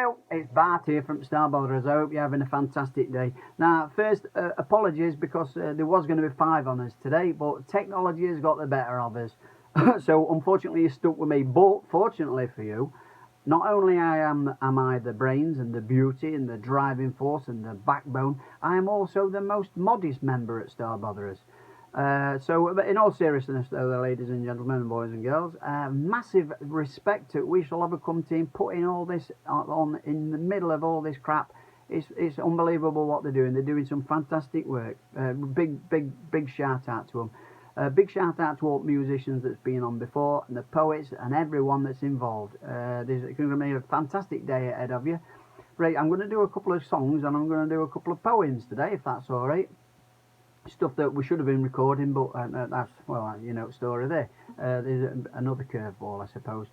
Hello, it's Bart here from Starbotherers. I hope you're having a fantastic day. Now, first, apologies because there was going to be 5 on us today, but technology has got the better of us. So, unfortunately, you're stuck with me. But, fortunately for you, not only am I the brains and the beauty and the driving force and the backbone, I am also the most modest member at Starbotherers. So, in all seriousness, though, ladies and gentlemen, boys and girls, massive respect to We Shall Overcome team putting all this on in the middle of all this crap. It's unbelievable what they're doing. They're doing some fantastic work. Big shout out to them. Big shout out to all the musicians that's been on before, and the poets, and everyone that's involved. There's going to be a fantastic day ahead of you. Right, I'm going to do a couple of songs and I'm going to do a couple of poems today, if that's all right. Stuff that we should have been recording, but that's, well, you know, story there. There's another curveball, I suppose.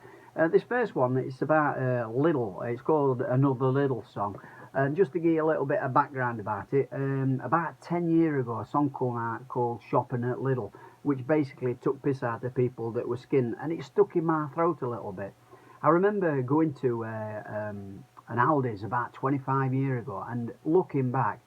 This first one, it's about Little. It's called Another Little Song. And just to give you a little bit of background about it, about 10 years ago, a song came out called Shopping at Little, which basically took piss out of people that were skinned, and it stuck in my throat a little bit. I remember going to an Aldi's about 25 years ago, and looking back,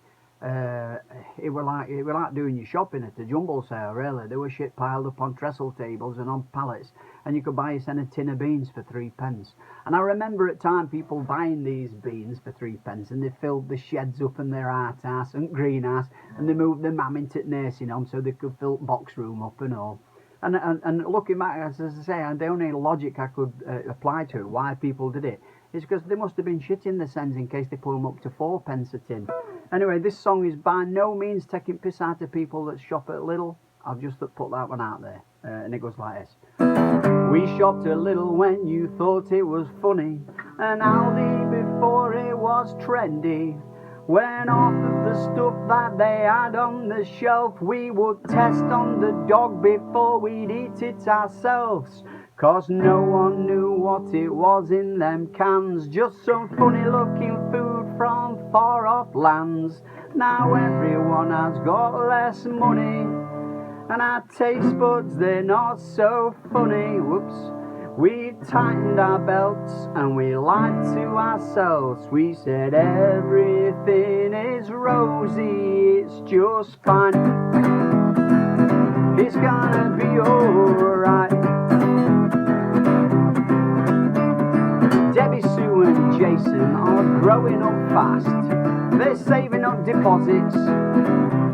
it were like doing your shopping at a jumble sale, really. There was shit piled up on trestle tables and on pallets, and you could buy yourself a tin of beans for 3p. And I remember at time people buying these beans for 3p, and they filled the sheds up in their outhouse and greenhouse, and they moved their mam into nursing home so they could fill box room up and all. And looking back, as I say, the only logic I could apply to it, why people did it, is because they must have been shitting the sens in case they put them up to 4p a tin. Anyway, this song is by no means taking piss out of people that shop at Lidl. I've just put that one out there, and it goes like this. We shopped at Lidl when you thought it was funny, and Aldi before it was trendy. When off of the stuff that they had on the shelf, we would test on the dog before we'd eat it ourselves. 'Cause no one knew what it was in them cans, just some funny looking food from far off lands. Now everyone has got less money, and our taste buds, they're not so funny. Whoops. We tightened our belts and we lied to ourselves. We said everything is rosy, it's just fine. It's gonna be alright. Debbie, Sue and Jason are growing up fast. They're saving up deposits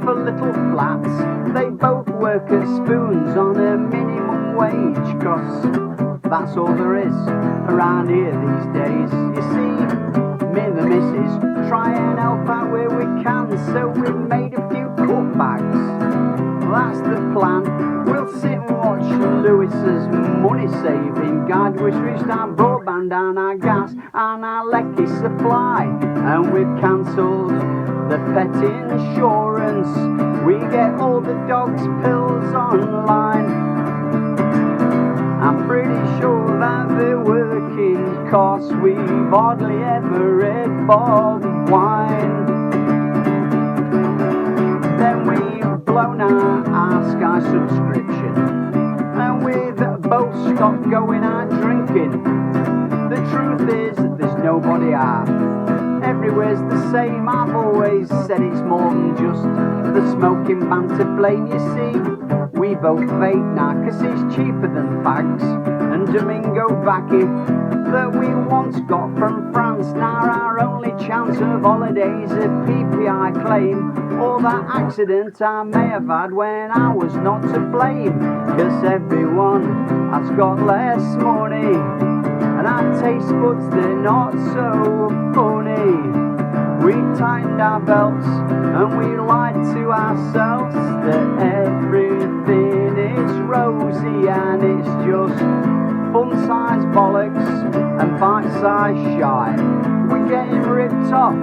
for little flats. They both work as spoons on a minimum wage, 'cause that's all there is around here these days. You see, me and the missus try and help out where we can, so we've made a few cutbacks. That's the plan. We'll sit and watch Lewis's money saving guide, which reached our broadband down our gas and our lecky supply. And we've cancelled the pet insurance. We get all the dog's pills online. I'm pretty sure that they're working, 'cause we've hardly ever read bottled wine. Then we've blown our Sky subscription, and we've both stopped going out drinking. The truth is, there's nobody out. Everywhere's the same. I've always said it's more than just the smoking ban to blame. You see, we both vape now 'cause it's cheaper than fags and Domingo Baccy that we once got from France. Now our only chance of holidays a PPI claim, or that accident I may have had when I was not to blame. 'Cause everyone has got less money, and our taste buds, they're not so funny. We tightened our belts and we lied to ourselves that everything is rosy, and it's just fun-sized bollocks and bite-sized shite. We're getting ripped off,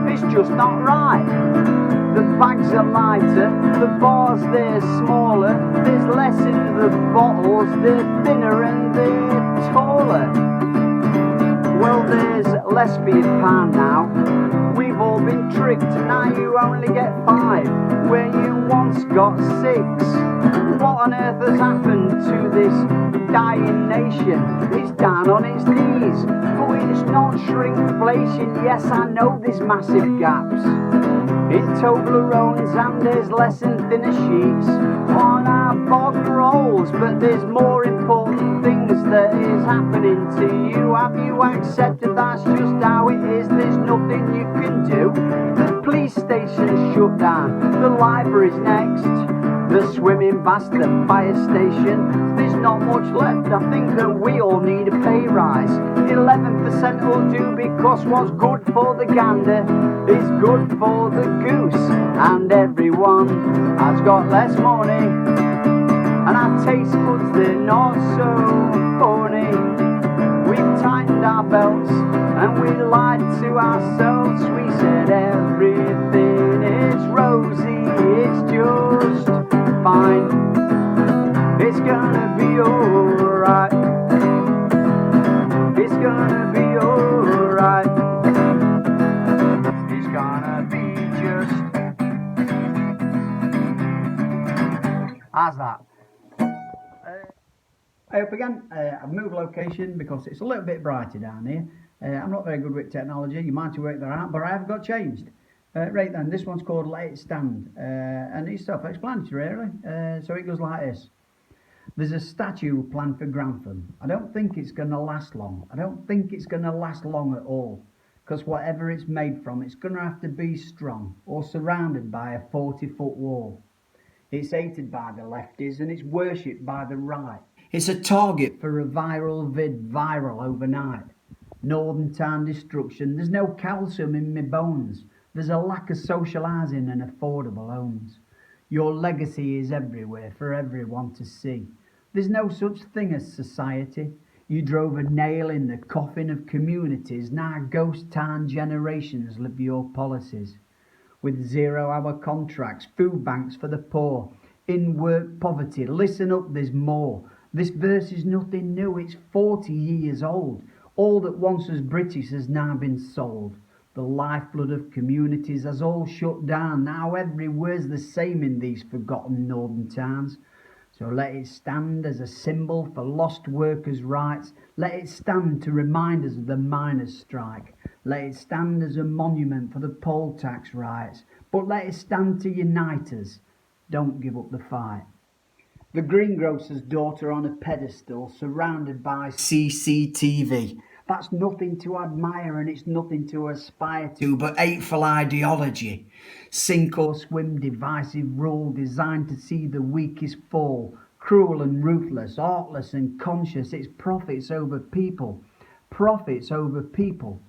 it's just not right. The bags are lighter, the bars they're smaller, there's less in the bottles, they're thinner and they're taller. Well, there's less for your pound now. We've all been tricked, now you only get 5 where you once got 6. What on earth has happened to this dying nation? It's down on its knees, but it's not shrinkflation. Yes, I know there's massive gaps in Toblerones and there's less and thinner sheets on our bog rolls, but there's more important things that is happening to you. Have you accepted that's just how it is? There's nothing you can do. The police station's shut down, the library's next, the swimming bath's the fire station. There's not much left. I think that we all need a pay rise. 11% will do, because what's good for the gander is good for the goose. And everyone has got less money, and our taste buds, they're not so funny. We've tightened our belts and we lied to ourselves. We said everything is rosy, it's just fine. It's gonna be alright. It's gonna be alright. It's gonna be just. How's that? Hey up again. I've moved location because it's a little bit brighter down here. I'm not very good with technology. You might work that out, but I have got changed. Right then, this one's called Let It Stand, and it's self-explanatory really. So it goes like this. There's a statue planned for Grantham. I don't think it's going to last long. I don't think it's going to last long at all, because whatever it's made from, it's going to have to be strong or surrounded by a 40-foot wall. It's hated by the lefties and it's worshipped by the right. It's a target for a viral viral overnight. Northern town destruction. There's no calcium in my bones. There's a lack of socialising and affordable homes. Your legacy is everywhere for everyone to see. There's no such thing as society. You drove a nail in the coffin of communities. Now ghost town generations live your policies. With 0-hour contracts, food banks for the poor, in-work poverty. Listen up, there's more. This verse is nothing new, it's 40 years old. All that once was British has now been sold. The lifeblood of communities has all shut down. Now every word's the same in these forgotten northern towns. So let it stand as a symbol for lost workers' rights. Let it stand to remind us of the miners' strike. Let it stand as a monument for the poll tax riots. But let it stand to unite us. Don't give up the fight. The greengrocer's daughter on a pedestal, surrounded by CCTV. That's nothing to admire and it's nothing to aspire to, but hateful ideology. Sink or swim divisive rule designed to see the weakest fall. Cruel and ruthless, artless and conscious, it's profits over people. Profits over people.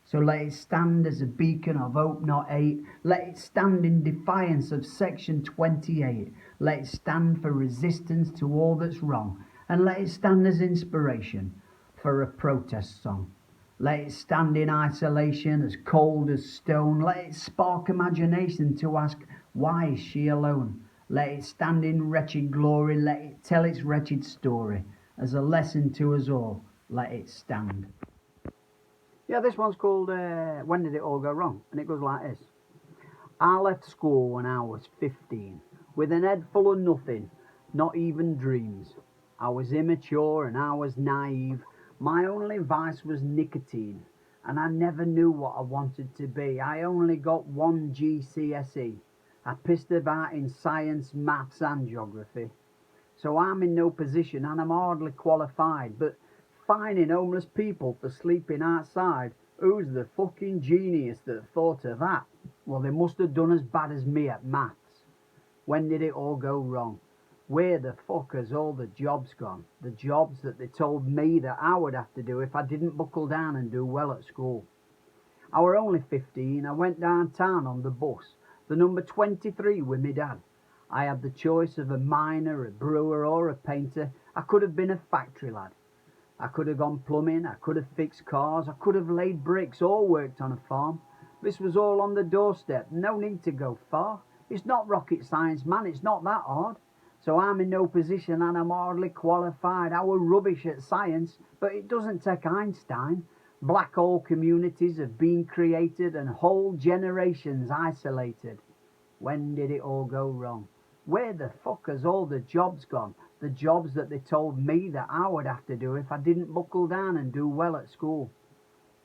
So let it stand as a beacon of hope, not hate. Let it stand in defiance of Section 28. Let it stand for resistance to all that's wrong. And let it stand as inspiration for a protest song. Let it stand in isolation, as cold as stone. Let it spark imagination to ask, why is she alone? Let it stand in wretched glory. Let it tell its wretched story. As a lesson to us all, let it stand. Yeah, this one's called When Did It All Go Wrong? And it goes like this. I left school when I was 15, with an head full of nothing, not even dreams. I was immature and I was naive. My only vice was nicotine, and I never knew what I wanted to be. I only got one GCSE. I pissed about in science, maths and geography. So I'm in no position and I'm hardly qualified, but fining homeless people for sleeping outside, who's the fucking genius that thought of that? Well, they must have done as bad as me at maths. When did it all go wrong? Where the fuck has all the jobs gone? The jobs that they told me that I would have to do if I didn't buckle down and do well at school. I were only 15, I went downtown on the bus, the number 23 with me dad. I had the choice of a miner, a brewer or a painter. I could have been a factory lad. I could have gone plumbing, I could have fixed cars, I could have laid bricks or worked on a farm. This was all on the doorstep, no need to go far. It's not rocket science, man, it's not that hard. So I'm in no position and I'm hardly qualified. I were rubbish at science, but it doesn't take Einstein. Black hole communities have been created and whole generations isolated. When did it all go wrong? Where the fuck has all the jobs gone? The jobs that they told me that I would have to do if I didn't buckle down and do well at school.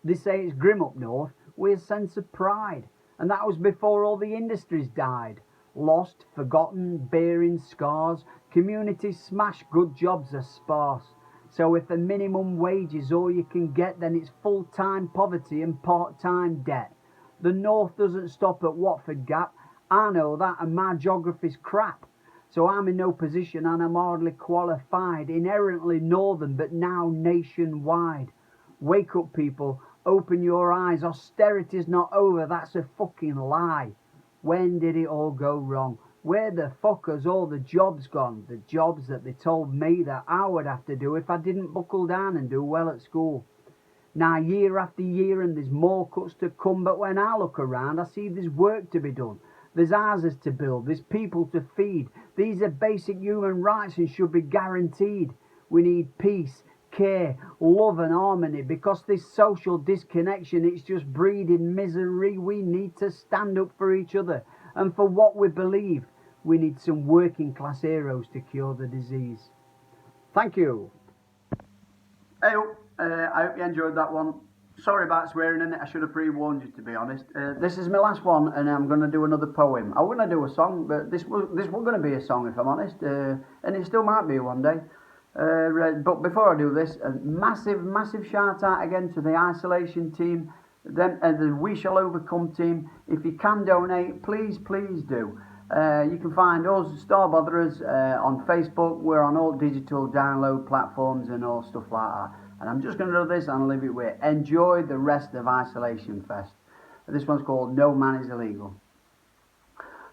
They say it's grim up north with a sense of pride, and that was before all the industries died. Lost, forgotten, bearing scars, communities smashed, good jobs are sparse. So if the minimum wage is all you can get, then it's full-time poverty and part-time debt. The north doesn't stop at Watford Gap. I know that, and my geography's crap. So I'm in no position and I'm hardly qualified, inherently northern but now nationwide. Wake up, people, open your eyes, austerity's not over, that's a fucking lie. When did it all go wrong? Where the fuck has all the jobs gone? The jobs that they told me that I would have to do if I didn't buckle down and do well at school. Now year after year and there's more cuts to come, but when I look around I see there's work to be done. There's houses to build, there's people to feed. These are basic human rights and should be guaranteed. We need peace, care, love and harmony, because this social disconnection, it's just breeding misery. We need to stand up for each other and for what we believe. We need some working class heroes to cure the disease. Thank you. Hey, I hope you enjoyed that one. Sorry about swearing in it, I should have pre-warned you, to be honest. This is my last one and I'm going to do another poem. I was going to do a song, but this was going to be a song if I'm honest, and it still might be one day. But before I do this, a massive shout out again to the isolation team, the We Shall Overcome team. If you can donate, please do. You can find us, Star Botherers, on Facebook. We're on all digital download platforms and all stuff like that. And I'm just going to do this and I'll leave it with it. Enjoy the rest of Isolation Fest. This one's called No Man is Illegal.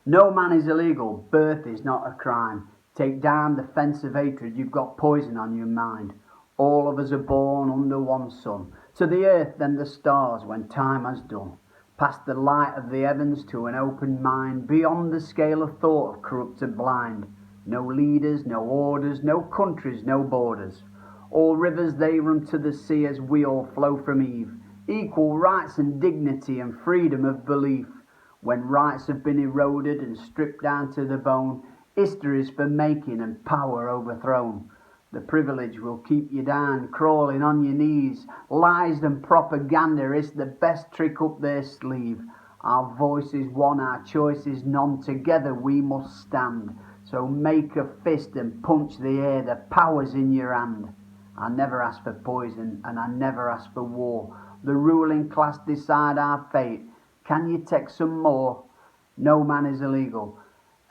No man is illegal. Birth is not a crime. Take down the fence of hatred. You've got poison on your mind. All of us are born under one sun. To the earth then the stars when time has done. Past the light of the heavens to an open mind. Beyond the scale of thought of corrupt and blind. No leaders, no orders, no countries, no borders. All rivers they run to the sea as we all flow from Eve. Equal rights and dignity and freedom of belief. When rights have been eroded and stripped down to the bone, history's for making and power overthrown. The privilege will keep you down, crawling on your knees. Lies and propaganda is the best trick up their sleeve. Our voice is one, our choice is none. Together we must stand. So make a fist and punch the air, the power's in your hand. I never asked for poison and I never asked for war. The ruling class decide our fate. Can you take some more? No man is illegal.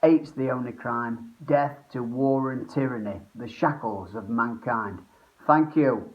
Hate's the only crime. Death to war and tyranny, the shackles of mankind. Thank you.